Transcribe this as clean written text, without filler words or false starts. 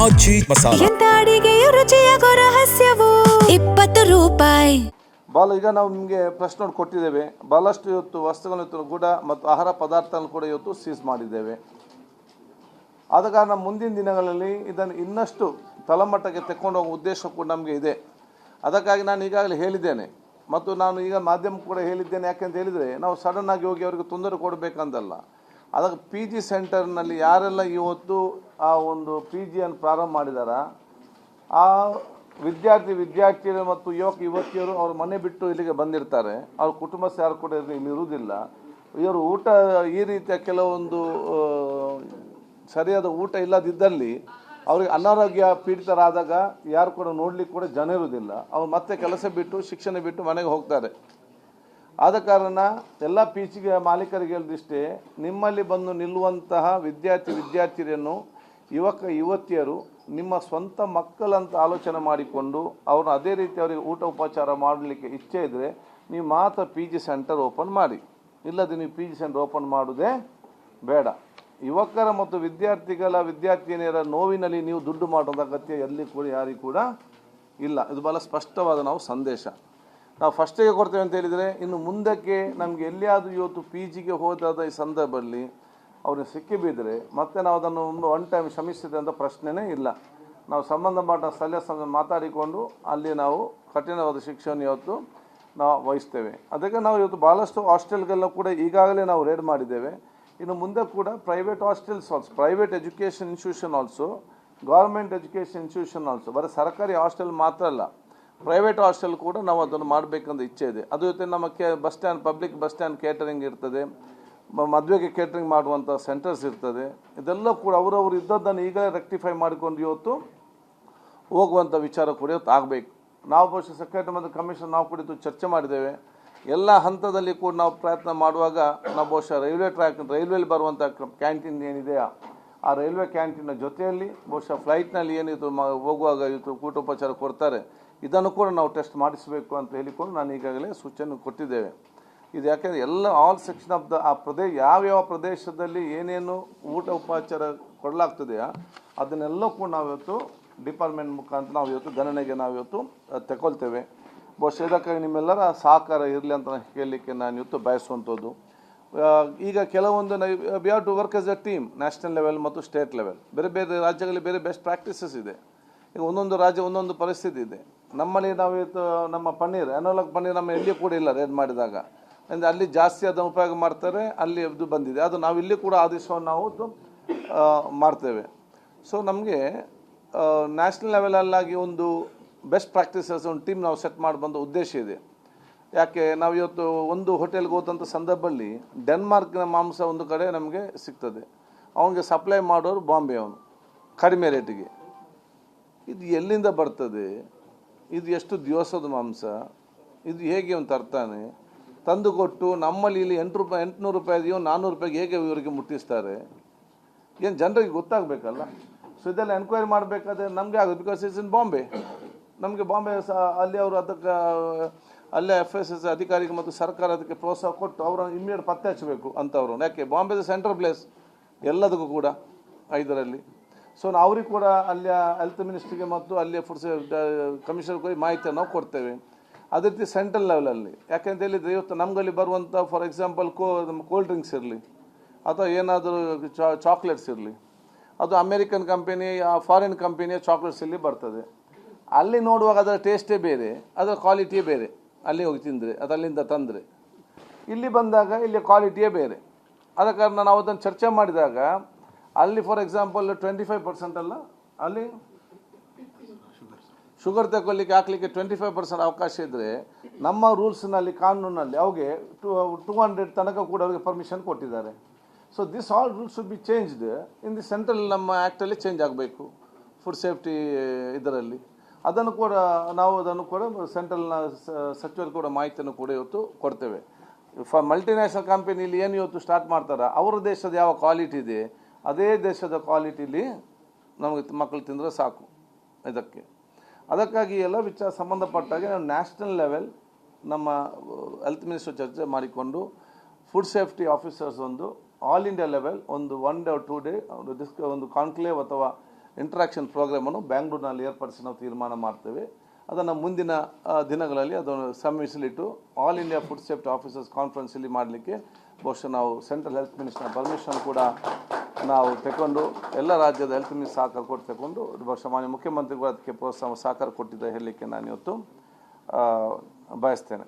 ಆಚಿ ಮಸಾಲ ಎಂತ ಅಡಿಗೆಯ ರುಚಿಯಾಗೋ ರಹಸ್ಯವು 20 ರೂಪಾಯಿ. ಬಾಲ ಈಗ ನಾವು ನಿಮಗೆ ಪ್ರಶ್ನೆ ಕೊಟ್ಟಿದ್ದೇವೆ. ಬಹಳಷ್ಟು ಇವತ್ತು ವಸ್ತುಗಳನ್ನು ಕೂಡ ಮತ್ತು ಆಹಾರ ಪದಾರ್ಥಗಳನ್ನು ಕೂಡ ಇವತ್ತು ಸೀಸ್ ಮಾಡಿದ್ದೇವೆ. ಆದ ಕಾರಣ ಮುಂದಿನ ದಿನಗಳಲ್ಲಿ ಇದನ್ನು ಇನ್ನಷ್ಟು ತಳಮಟ್ಟಕ್ಕೆ ತೆಕ್ಕೊಂಡು ಹೋಗುವ ಉದ್ದೇಶ ಕೂಡ ನಮಗೆ ಇದೆ. ಅದಕ್ಕಾಗಿ ನಾನು ಈಗಾಗಲೇ ಹೇಳಿದ್ದೇನೆ ಮತ್ತು ನಾನು ಈಗ ಮಾಧ್ಯಮ ಕೂಡ ಹೇಳಿದ್ದೇನೆ. ಯಾಕೆಂತ ಹೇಳಿದರೆ ನಾವು ಸಡನ್ನಾಗಿ ಹೋಗಿ ಅವರಿಗೆ ತೊಂದರೆ ಕೊಡಬೇಕಂತಲ್ಲ. ಅದಕ್ಕೆ ಪಿ ಜಿ ಸೆಂಟರ್ನಲ್ಲಿ ಯಾರೆಲ್ಲ ಇವತ್ತು ಆ ಒಂದು ಪಿ ಜಿಯನ್ನು ಪ್ರಾರಂಭ ಮಾಡಿದಾರ, ಆ ವಿದ್ಯಾರ್ಥಿನಿಯರು ಮತ್ತು ಯುವತಿಯರು ಅವ್ರ ಮನೆ ಬಿಟ್ಟು ಇಲ್ಲಿಗೆ ಬಂದಿರ್ತಾರೆ. ಅವ್ರ ಕುಟುಂಬಸ್ಥರು ಯಾರು ಕೂಡ ಇಲ್ಲಿ ಇರುವುದಿಲ್ಲ. ಇವರು ಊಟ ಈ ರೀತಿಯ ಕೆಲವೊಂದು ಸರಿಯಾದ ಊಟ ಇಲ್ಲದಿದ್ದಲ್ಲಿ ಅವ್ರಿಗೆ ಅನಾರೋಗ್ಯ ಪೀಡಿತರಾದಾಗ ಯಾರು ಕೂಡ ನೋಡ್ಲಿಕ್ಕೆ ಕೂಡ ಜನ ಇರುವುದಿಲ್ಲ. ಅವ್ರು ಮತ್ತೆ ಕೆಲಸ ಬಿಟ್ಟು ಶಿಕ್ಷಣ ಬಿಟ್ಟು ಮನೆಗೆ ಹೋಗ್ತಾರೆ. ಆದ ಕಾರಣ ಎಲ್ಲ ಪಿ ಜಿಗೆ ಮಾಲೀಕರಿಗೆ ಹೇಳಿದಿಷ್ಟೇ, ನಿಮ್ಮಲ್ಲಿ ಬಂದು ನಿಲ್ಲುವಂತಹ ವಿದ್ಯಾರ್ಥಿನಿಯನ್ನು ಯುವತಿಯರು ನಿಮ್ಮ ಸ್ವಂತ ಮಕ್ಕಳಂತ ಆಲೋಚನೆ ಮಾಡಿಕೊಂಡು ಅವ್ರನ್ನ ಅದೇ ರೀತಿ ಅವರಿಗೆ ಊಟ ಉಪಚಾರ ಮಾಡಲಿಕ್ಕೆ ಇಚ್ಛೆ ಇದ್ದರೆ ನೀವು ಮಾತ್ರ ಪಿ ಜಿ ಸೆಂಟರ್ ಓಪನ್ ಮಾಡಿ. ಇಲ್ಲದೆ ನೀವು ಪಿ ಜಿ ಸೆಂಟರ್ ಓಪನ್ ಮಾಡೋದೇ ಬೇಡ. ಯುವಕರ ಮತ್ತು ವಿದ್ಯಾರ್ಥಿನಿಯರ ನೋವಿನಲ್ಲಿ ನೀವು ದುಡ್ಡು ಮಾಡೋದ ಅಗತ್ಯ ಎಲ್ಲಿ ಕೂಡ ಯಾರಿಗೂ ಕೂಡ ಇಲ್ಲ. ಇದು ಭಾಳ ಸ್ಪಷ್ಟವಾದ ನಾವು ಸಂದೇಶ ನಾವು ಫಸ್ಟಿಗೆ ಕೊಡ್ತೇವೆ ಅಂತ ಹೇಳಿದರೆ, ಇನ್ನು ಮುಂದಕ್ಕೆ ನಮಗೆ ಎಲ್ಲಿಯಾದರೂ ಇವತ್ತು ಪಿ ಜಿಗೆ ಹೋದಾದ ಈ ಸಂದರ್ಭದಲ್ಲಿ ಅವ್ರಿಗೆ ಸಿಕ್ಕಿಬಿದ್ದರೆ ಮತ್ತೆ ನಾವು ಅದನ್ನು ಒನ್ ಟೈಮ್ ಶ್ರಮಿಸಿದೆ ಅಂತ ಪ್ರಶ್ನೆನೇ ಇಲ್ಲ. ನಾವು ಸಂಬಂಧಪಟ್ಟ ಸ್ಥಳೀಯ ಮಾತಾಡಿಕೊಂಡು ಅಲ್ಲಿ ನಾವು ಕಠಿಣವಾದ ಶಿಕ್ಷೆಯನ್ನು ಇವತ್ತು ನಾವು ವಹಿಸ್ತೇವೆ. ಅದಕ್ಕೆ ನಾವು ಇವತ್ತು ಭಾಳಷ್ಟು ಹಾಸ್ಟೆಲ್ಗಳನ್ನ ಕೂಡ ಈಗಾಗಲೇ ನಾವು ರೇಡ್ ಮಾಡಿದ್ದೇವೆ. ಇನ್ನು ಮುಂದೆ ಕೂಡ private hostels also, private education institution also, government education institution also, ಬರೀ ಸರ್ಕಾರಿ ಹಾಸ್ಟೆಲ್ ಮಾತ್ರ ಅಲ್ಲ, ಪ್ರೈವೇಟ್ ಹಾಸ್ಟೆಲ್ ಕೂಡ ನಾವು ಅದನ್ನು ಮಾಡಬೇಕಂತ ಇಚ್ಛೆ ಇದೆ. ಅದು ಜೊತೆ ನಮ್ಮ bus stand, public bus stand catering ಇರ್ತದೆ, ಮದುವೆಗೆ ಕೇಟರಿಂಗ್ ಮಾಡುವಂಥ ಸೆಂಟರ್ಸ್ ಇರ್ತದೆ. ಇದೆಲ್ಲ ಕೂಡ ಅವರವರು ಇದ್ದದ್ದನ್ನು ಈಗಲೇ ರೆಕ್ಟಿಫೈ ಮಾಡಿಕೊಂಡು ಇವತ್ತು ಹೋಗುವಂಥ ವಿಚಾರ ಕೂಡ ಇವತ್ತು ಆಗಬೇಕು. ನಾವು ಬಹುಶಃ ಸೆಕ್ರೆಟರಿ ಮತ್ತು ಕಮಿಷನ್ ನಾವು ಕುರಿತು ಚರ್ಚೆ ಮಾಡಿದ್ದೇವೆ. ಎಲ್ಲ ಹಂತದಲ್ಲಿ ಕೂಡ ನಾವು ಪ್ರಯತ್ನ ಮಾಡುವಾಗ ನಾವು ಬಹುಶಃ ರೈಲ್ವೇಲಿ ಬರುವಂಥ ಕ್ಯಾಂಟೀನ್ ಏನಿದೆಯಾ, ಆ ರೈಲ್ವೆ ಕ್ಯಾಂಟೀನ್ನ ಜೊತೆಯಲ್ಲಿ ಬಹುಶಃ ಫ್ಲೈಟ್ನಲ್ಲಿ ಏನಿದು ಹೋಗುವಾಗ ಇವತ್ತು ಊಟೋಪಚಾರ ಕೊಡ್ತಾರೆ, ಇದನ್ನು ಕೂಡ ನಾವು ಟೆಸ್ಟ್ ಮಾಡಿಸಬೇಕು ಅಂತ ಹೇಳಿಕೊಂಡು ನಾನು ಈಗಾಗಲೇ ಸೂಚನೆ ಕೊಟ್ಟಿದ್ದೇವೆ. ಇದು ಯಾಕೆಂದರೆ ಎಲ್ಲ ಆಲ್ ಸೆಕ್ಷನ್ ಆಫ್ ಆ ಯಾವ್ಯಾವ ಪ್ರದೇಶದಲ್ಲಿ ಏನೇನು ಊಟ ಉಪಚಾರ ಕೊಡಲಾಗ್ತದೆಯಾ ಅದನ್ನೆಲ್ಲ ಕೂಡ ನಾವಿವತ್ತು ಡಿಪಾರ್ಟ್ಮೆಂಟ್ ಮುಖಾಂತರ ನಾವು ಇವತ್ತು ಗಣನೆಗೆ ನಾವಿವತ್ತು ತಗೊಳ್ತೇವೆ. ಬಹುಶಃ ಇದಕ್ಕಾಗಿ ನಿಮ್ಮೆಲ್ಲರ ಸಹಕಾರ ಇರಲಿ ಅಂತ ಹೇಳಲಿಕ್ಕೆ ನಾನು ಇವತ್ತು ಬಯಸುವಂಥದ್ದು. ಈಗ ಕೆಲವೊಂದು we have to work as a team, national level ಮತ್ತು ಸ್ಟೇಟ್ ಲೆವೆಲ್. ಬೇರೆ ಬೇರೆ ರಾಜ್ಯಗಳಲ್ಲಿ ಬೇರೆ ಬೆಸ್ಟ್ ಪ್ರಾಕ್ಟೀಸಸ್ ಇದೆ. ಈಗ ಒಂದೊಂದು ರಾಜ್ಯ ಒಂದೊಂದು ಪರಿಸ್ಥಿತಿ ಇದೆ. ನಮ್ಮಲ್ಲಿ ನಾವಿವತ್ತು ನಮ್ಮ ಪನ್ನೀರ್ ಅನೋಲಕ್ ಪನ್ನೀರ್ ನಮ್ಮ ಎಲ್ಲಿ ಕೂಡ ಇಲ್ಲ ರೇಡ್ ಮಾಡಿದಾಗ, ಅಂದರೆ ಅಲ್ಲಿ ಜಾಸ್ತಿ ಅದನ್ನು ಉಪಯೋಗ ಮಾಡ್ತಾರೆ, ಅಲ್ಲಿ ಇದು ಬಂದಿದೆ. ಅದು ನಾವು ಇಲ್ಲಿ ಕೂಡ ಆದೇಶವನ್ನು ನಾವು ಮಾಡ್ತೇವೆ. ಸೊ ನಮಗೆ ನ್ಯಾಷನಲ್ ಲೆವೆಲಲ್ಲಾಗಿ ಒಂದು ಬೆಸ್ಟ್ ಪ್ರಾಕ್ಟೀಸಸ್ ಒಂದು ಟೀಮ್ ನಾವು ಸೆಟ್ ಮಾಡಿ ಬಂದ ಉದ್ದೇಶ ಇದೆ. ಯಾಕೆ ನಾವು ಇವತ್ತು ಒಂದು ಹೋಟೆಲ್ಗೆ ಹೋದಂಥ ಸಂದರ್ಭದಲ್ಲಿ ಡೆನ್ಮಾರ್ಕ್ನ ಮಾಂಸ ಒಂದು ಕಡೆ ನಮಗೆ ಸಿಗ್ತದೆ, ಅವನಿಗೆ ಸಪ್ಲೈ ಮಾಡೋರು ಬಾಂಬೆ, ಅವನು ಕಡಿಮೆ ರೇಟಿಗೆ. ಇದು ಎಲ್ಲಿಂದ ಬರ್ತದೆ? ಇದು ಎಷ್ಟು ದಿವಸದ ಮಾಂಸ? ಇದು ಹೇಗೆ ಅವನು ತರ್ತಾನೆ? ತಂದು ಕೊಟ್ಟು ನಮ್ಮಲ್ಲಿ ಇಲ್ಲಿ 800 ರೂಪಾಯಿ ಇದೆಯೋ 400 ರೂಪಾಯಿಗೆ ಹೇಗೆ ಇವರಿಗೆ ಮುಟ್ಟಿಸ್ತಾರೆ? ಏನು ಜನರಿಗೆ ಗೊತ್ತಾಗಬೇಕಲ್ಲ. ಸೊ ಇದೆಲ್ಲ ಎನ್ಕ್ವೈರಿ ಮಾಡಬೇಕಾದ್ರೆ ನಮಗೆ ಆಗೋದು. Because it's in Bombay. ನಮಗೆ ಬಾಂಬೆ ಅಲ್ಲಿ ಅವರು ಅದಕ್ಕೆ ಅಲ್ಲೇ FSS ಅಧಿಕಾರಿಗೆ ಮತ್ತು ಸರ್ಕಾರ ಅದಕ್ಕೆ ಪ್ರೋತ್ಸಾಹ ಕೊಟ್ಟು ಅವರನ್ನು ಇಮ್ಮಿಡಿಯೇಟ್ ಪತ್ತೆ ಹಚ್ಚಬೇಕು ಅಂಥವ್ರು. ಯಾಕೆ ಬಾಂಬೆದ ಸೆಂಟ್ರಲ್ ಪ್ಲೇಸ್ ಎಲ್ಲದಕ್ಕೂ ಕೂಡ ಇದರಲ್ಲಿ. ಸೊ ಅವ್ರಿಗೆ ಕೂಡ ಅಲ್ಲಿಯ ಹೆಲ್ತ್ ಮಿನಿಸ್ಟ್ರಿಗೆ ಮತ್ತು ಅಲ್ಲಿಯ ಫುಡ್ ಕಮಿಷನರ್ಗೆ ಹೋಗಿ ಮಾಹಿತಿಯನ್ನು ನಾವು ಕೊಡ್ತೇವೆ. ಅದೇ ರೀತಿ ಸೆಂಟ್ರಲ್ ಲೆವೆಲಲ್ಲಿ. ಯಾಕೆಂತ ಹೇಳಿದರೆ ಇವತ್ತು ನಮಗಲ್ಲಿ ಬರುವಂಥ ಫಾರ್ ಎಕ್ಸಾಂಪಲ್ ಕೋಲ್ಡ್ ಡ್ರಿಂಕ್ಸ್ ಇರಲಿ ಅಥವಾ ಏನಾದರೂ ಚಾಕ್ಲೇಟ್ಸ್ ಇರಲಿ, ಅದು ಅಮೇರಿಕನ್ ಕಂಪನಿ, ಫಾರಿನ್ ಕಂಪನಿಯ ಚಾಕ್ಲೇಟ್ಸ್ ಇಲ್ಲಿ ಬರ್ತದೆ. ಅಲ್ಲಿ ನೋಡುವಾಗ ಅದರ ಟೇಸ್ಟೇ ಬೇರೆ, ಅದರ ಕ್ವಾಲಿಟಿಯೇ ಬೇರೆ. ಅಲ್ಲಿ ಹೋಗಿ ತಿಂದರೆ ಅದು ಅಲ್ಲಿಂದ ತಂದರೆ, ಇಲ್ಲಿ ಬಂದಾಗ ಇಲ್ಲಿ ಕ್ವಾಲಿಟಿಯೇ ಬೇರೆ. ಆದ ಕಾರಣ ನಾವು ಅದನ್ನು ಚರ್ಚೆ ಮಾಡಿದಾಗ ಅಲ್ಲಿ ಫಾರ್ ಎಕ್ಸಾಂಪಲ್ 25% ಅಲ್ಲ, ಅಲ್ಲಿ ಶುಗರ್ ತಗೊಳ್ಳಿಕ್ಕೆ ಹಾಕಲಿಕ್ಕೆ 25% ಅವಕಾಶ ಇದ್ದರೆ ನಮ್ಮ ರೂಲ್ಸ್ನಲ್ಲಿ ಕಾನೂನಲ್ಲಿ ಅವ್ರಿಗೆ 200 ತನಕ ಕೂಡ ಅವರಿಗೆ ಪರ್ಮಿಷನ್ ಕೊಟ್ಟಿದ್ದಾರೆ. So this all rules should be changed in the central. ನಮ್ಮ ಆ್ಯಕ್ಟಲ್ಲಿ ಚೇಂಜ್ ಆಗಬೇಕು ಫುಡ್ ಸೇಫ್ಟಿ ಇದರಲ್ಲಿ. ಅದನ್ನು ಕೂಡ ನಾವು ಅದನ್ನು ಕೂಡ ಸೆಂಟ್ರಲ್ನ ಸಚಿವರು ಕೂಡ ಮಾಹಿತಿಯನ್ನು ಕೂಡ ಇವತ್ತು ಕೊಡ್ತೇವೆ. ಮಲ್ಟಿನ್ಯಾಷನಲ್ ಕಂಪನಿಲಿ ಏನು ಇವತ್ತು ಸ್ಟಾರ್ಟ್ ಮಾಡ್ತಾರೆ, ಅವರ ದೇಶದ ಯಾವ ಕ್ವಾಲಿಟಿ ಇದೆ ಅದೇ ದೇಶದ ಕ್ವಾಲಿಟಿಲಿ ನಮಗೆ ಮಕ್ಕಳು ತಿಂದರೆ ಸಾಕು. ಅದಕ್ಕಾಗಿ ಎಲ್ಲ ವಿಚಾರ ಸಂಬಂಧಪಟ್ಟಾಗೆ ನಾವು ನ್ಯಾಷನಲ್ ಲೆವೆಲ್ ನಮ್ಮ ಹೆಲ್ತ್ ಮಿನಿಸ್ಟರ್ ಚರ್ಚೆ ಮಾಡಿಕೊಂಡು ಫುಡ್ ಸೇಫ್ಟಿ ಆಫೀಸರ್ಸ್ ಒಂದು ಆಲ್ ಇಂಡಿಯಾ ಲೆವೆಲ್ ಒಂದು 1 day or 2 day ಒಂದು ಕಾನ್ಕ್ಲೇವ್ ಅಥವಾ ಇಂಟ್ರಾಕ್ಷನ್ ಪ್ರೋಗ್ರಾಮನ್ನು ಬ್ಯಾಂಗ್ಳೂರಿನಲ್ಲಿ ಏರ್ಪಡಿಸಿ ನಾವು ತೀರ್ಮಾನ ಮಾಡ್ತೇವೆ. ಅದನ್ನು ಮುಂದಿನ ದಿನಗಳಲ್ಲಿ ಅದನ್ನು ಸಮ್ಮಿಸಲಿಟ್ಟು all India food safety officers conference ಇಲ್ಲಿ ಮಾಡಲಿಕ್ಕೆ ಬಹುಶಃ ನಾವು ಸೆಂಟ್ರಲ್ ಹೆಲ್ತ್ ಮಿನಿಸ್ಟರ್ ಪರ್ಮಿಷನ್ ಕೂಡ ನಾವು ತಗೊಂಡು ಎಲ್ಲ ರಾಜ್ಯದ ಹೆಲ್ತ್ ಮಿನಿಸ್ಟರ್ ಸಹಕಾರ ಕೊಟ್ಟು ತಗೊಂಡು ಬಹುಶಃ ಮಾನ್ಯ ಮುಖ್ಯಮಂತ್ರಿಗಳು ಅದಕ್ಕೆ ಪ್ರೋತ್ಸಾಹ ಸಹಕಾರ ಕೊಟ್ಟಿದ್ದ ಹೇಳಲಿಕ್ಕೆ ನಾನು ಇವತ್ತು ಬಯಸ್ತೇನೆ.